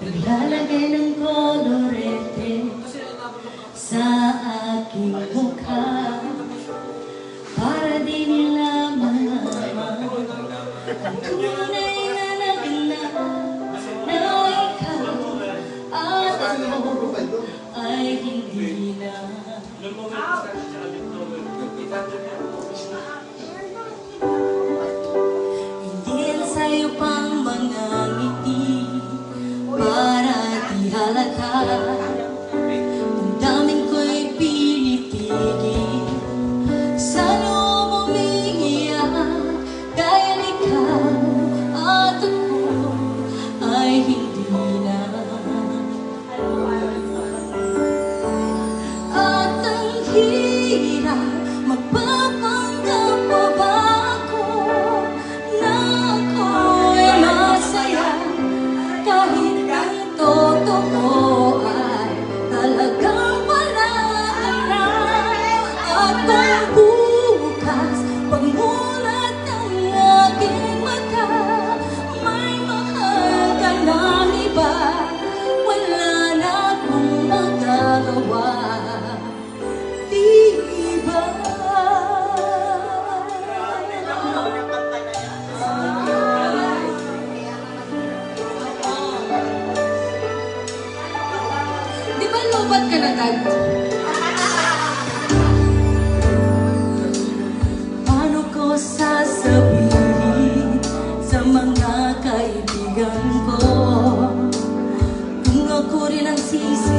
Lalagay ng kolorete sa aking mukha para di nila malaman ang tunay na naganap na ikaw at ako ay hindi na. Hindi yan sa'yo pang mga ngiti para di halata. Ang daming ko'y pinitigil sa loob umiiyak dahil ikaw at ako ay hindi na. At ang hirap magpapanggap pa ba ako na ako'y masaya kahit ang totoo ay talagang wala ka na. At kung bukas pagmulat ng aking mata may mahal ka ng iba, wala na akong magagawa, di ba? Di ba lobat ka na, Dad? Paano ko sasabihin sa mga kaibigan ko kung ako rin ang sisi